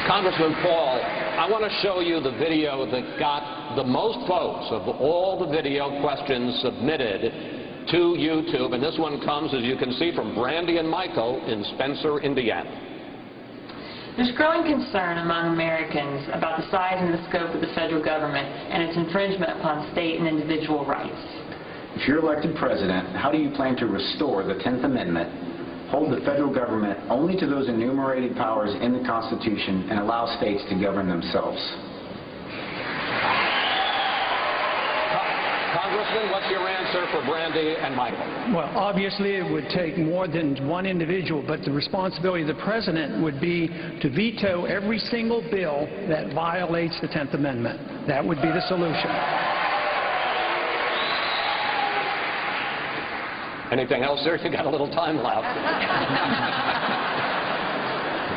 Congressman Paul, I want to show you the video that got the most votes of all the video questions submitted to YouTube, and this one comes, as you can see, from Brandy and Michael in Spencer, Indiana. There's growing concern among Americans about the size and the scope of the federal government and its infringement upon state and individual rights. If you're elected president, how do you plan to restore the 10th Amendment, hold the federal government only to those enumerated powers in the Constitution, and allow states to govern themselves? Congressman, what's your answer for Brandy and Michael? Well, obviously it would take more than one individual, but the responsibility of the president would be to veto every single bill that violates the 10th Amendment. That would be the solution. Anything else, sir? You got a little time left.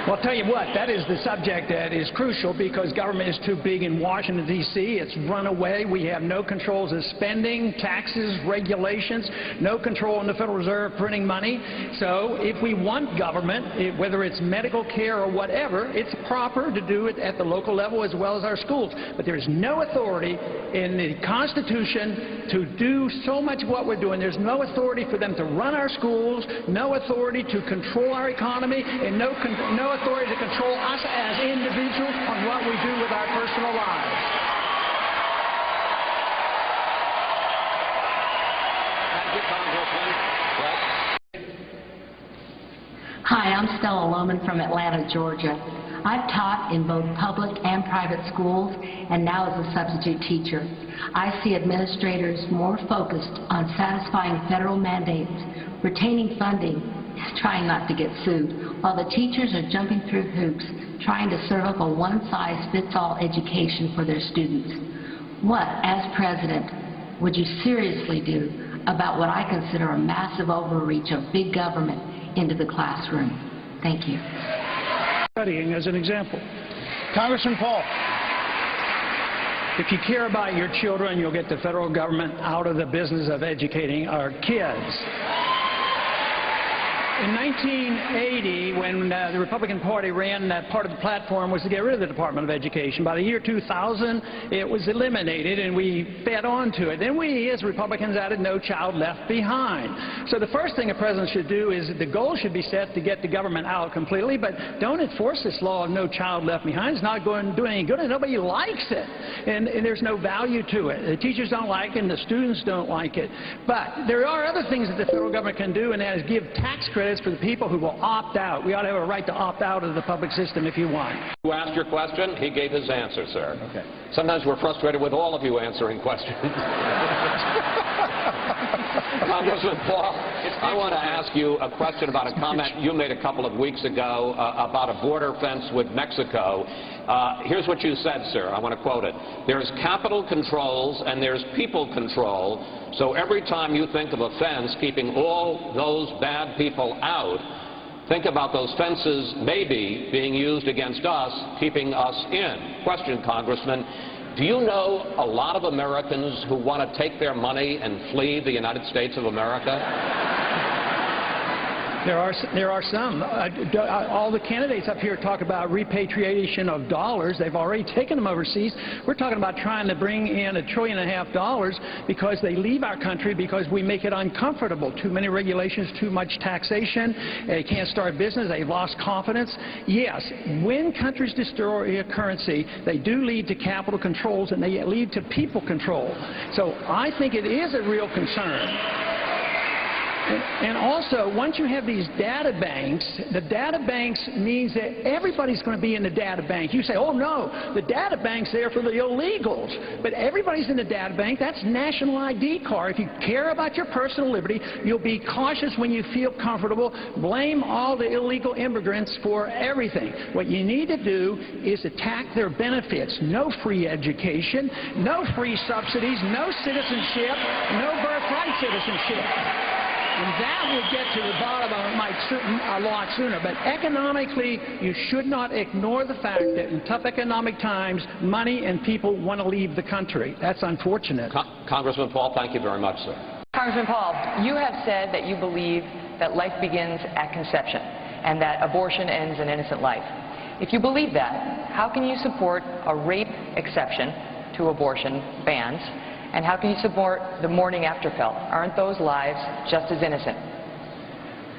Well, I'll tell you what, that is the subject that is crucial because government is too big in Washington, D.C. It's run away. We have no controls of spending, taxes, regulations, no control in the Federal Reserve printing money. So if we want government, whether it's medical care or whatever, it's proper to do it at the local level as well as our schools. But there's no authority in the Constitution to do so much of what we're doing. There's no authority for them to run our schools, no authority to control our economy, and no authority to control us as individuals on what we do with our personal lives. Thank you, Congressman. Hi, I'm Stella Lohman from Atlanta, Georgia. I've taught in both public and private schools and now as a substitute teacher. I see administrators more focused on satisfying federal mandates, retaining funding, trying not to get sued, while the teachers are jumping through hoops, trying to serve up a one-size-fits-all education for their students. What, as president, would you seriously do about what I consider a massive overreach of big government into the classroom? Thank you. Studying as an example. Congressman Paul. If you care about your children, you'll get the federal government out of the business of educating our kids. In 1980, when the Republican Party ran, that part of the platform was to get rid of the Department of Education. By the year 2000, it was eliminated, and we fed on to it. Then we, as Republicans, added No Child Left Behind. So the first thing a president should do is the goal should be set to get the government out completely, but don't enforce this law of No Child Left Behind. It's not going to do any good, and nobody likes it. And there's no value to it. The teachers don't like it, and the students don't like it. But there are other things that the federal government can do, and that is give tax credits for the people who will opt out. We ought to have a right to opt out of the public system if you want. You asked your question. He gave his answer, sir. Okay. Sometimes we're frustrated with all of you answering questions. Congressman Paul, I want to ask you a question about a comment you made a couple of weeks ago about a border fence with Mexico. Here's what you said, sir. I want to quote it. There's capital controls and there's people control. So every time you think of a fence keeping all those bad people out, think about those fences maybe being used against us, keeping us in. Question, Congressman. Do you know a lot of Americans who want to take their money and flee the United States of America? There are some. All the candidates up here talk about repatriation of dollars. They've already taken them overseas. We're talking about trying to bring in $1.5 trillion because they leave our country because we make it uncomfortable. Too many regulations, too much taxation. They can't start business. They've lost confidence. Yes, when countries destroy a currency, they do lead to capital controls and they lead to people control. So I think it is a real concern. And also, once you have these data banks, the data banks means that everybody's going to be in the data bank. You say, oh no, the data bank's there for the illegals. But everybody's in the data bank. That's national ID card. If you care about your personal liberty, you'll be cautious when you feel comfortable. Blame all the illegal immigrants for everything. What you need to do is attack their benefits. No free education, no free subsidies, no citizenship, no birthright citizenship. And that would get to the bottom of it a lot sooner. But economically, you should not ignore the fact that in tough economic times, money and people want to leave the country. That's unfortunate. Congressman Paul, thank you very much, sir. Congressman Paul, you have said that you believe that life begins at conception and that abortion ends an innocent life. If you believe that, how can you support a rape exception to abortion bans? And how can you support the morning after pill? Aren't those lives just as innocent?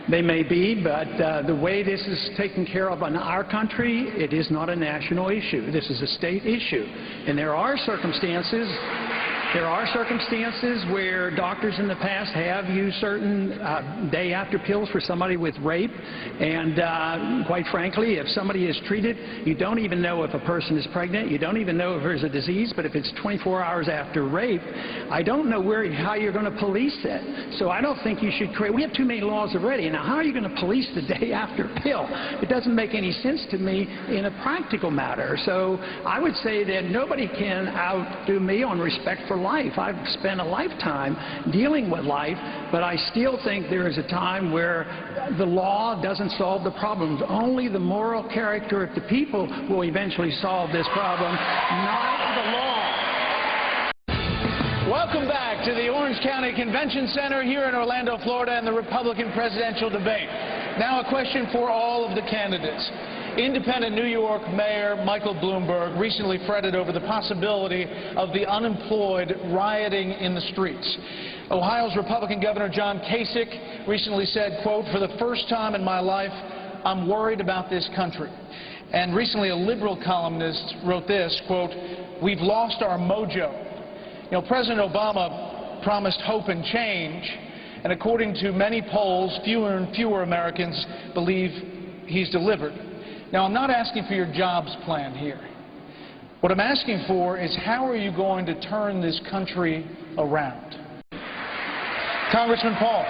They may be, but the way this is taken care of in our country, it is not a national issue. This is a state issue. And there are circumstances where doctors in the past have used certain day-after pills for somebody with rape. And quite frankly, if somebody is treated, you don't even know if a person is pregnant. You don't even know if there's a disease. But if it's 24 hours after rape, I don't know how you're going to police it. So I don't think you should create. We have too many laws already. Now, how are you going to police the day-after pill? It doesn't make any sense to me in a practical matter. So I would say that nobody can outdo me on respect for life. I've spent a lifetime dealing with life, but I still think there is a time where the law doesn't solve the problems. Only the moral character of the people will eventually solve this problem, not the law. Welcome back to the Orange County Convention Center here in Orlando, Florida, and the Republican presidential debate. Now a question for all of the candidates. Independent New York Mayor Michael Bloomberg recently fretted over the possibility of the unemployed rioting in the streets. Ohio's Republican Governor John Kasich recently said, quote, "For the first time in my life, I'm worried about this country." And recently a liberal columnist wrote this, quote, "We've lost our mojo." You know, President Obama promised hope and change, and according to many polls, fewer and fewer Americans believe he's delivered. Now, I'm not asking for your jobs plan here. What I'm asking for is how are you going to turn this country around? Congressman Paul.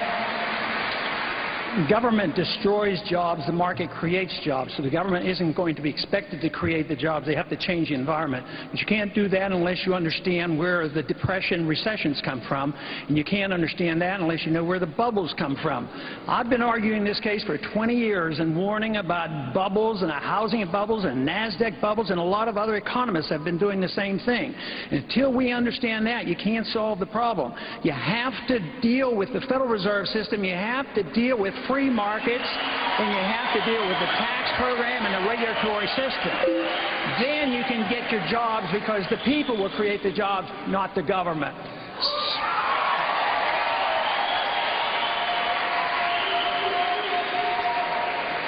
Government destroys jobs, the market creates jobs. So the government isn't going to be expected to create the jobs. They have to change the environment. But you can't do that unless you understand where the depression, recessions come from. And you can't understand that unless you know where the bubbles come from. I've been arguing this case for 20 years and warning about bubbles and housing bubbles and NASDAQ bubbles, and a lot of other economists have been doing the same thing. And until we understand that, you can't solve the problem. You have to deal with the Federal Reserve System. You have to deal with free markets, and you have to deal with the tax program and the regulatory system. Then you can get your jobs, because the people will create the jobs, not the government.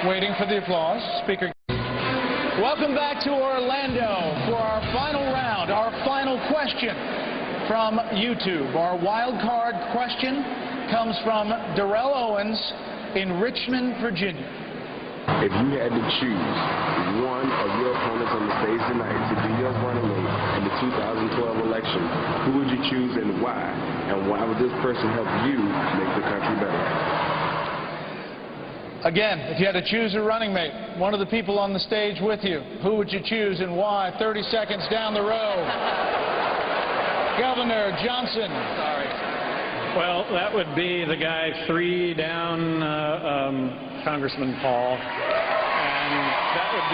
Waiting for the applause. Speaker. Welcome back to Orlando for our final round, our final question from YouTube. Our wild card question comes from Darrell Owens in Richmond, Virginia. If you had to choose one of your opponents on the stage tonight to be your running mate in the 2012 election, who would you choose and why? And why would this person help you make the country better? Again, if you had to choose a running mate, one of the people on the stage with you, who would you choose and why? 30 seconds down the road. Governor Johnson. Sorry. Well, that would be the guy 3 down, Congressman Paul, and that would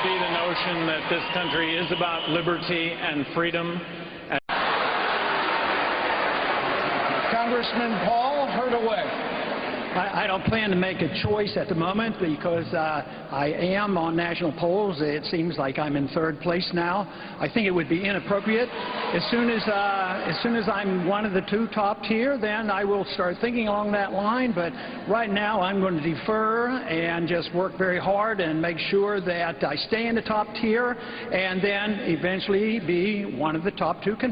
be the notion that this country is about liberty and freedom. Congressman Paul, heard away. I don't plan to make a choice at the moment, because I am on national polls. It seems like I'm in 3rd place now. I think it would be inappropriate. As soon as I'm one of the 2 top tier, then I will start thinking along that line. But right now, I'm going to defer and just work very hard and make sure that I stay in the top tier, and then eventually be one of the top 2 contenders.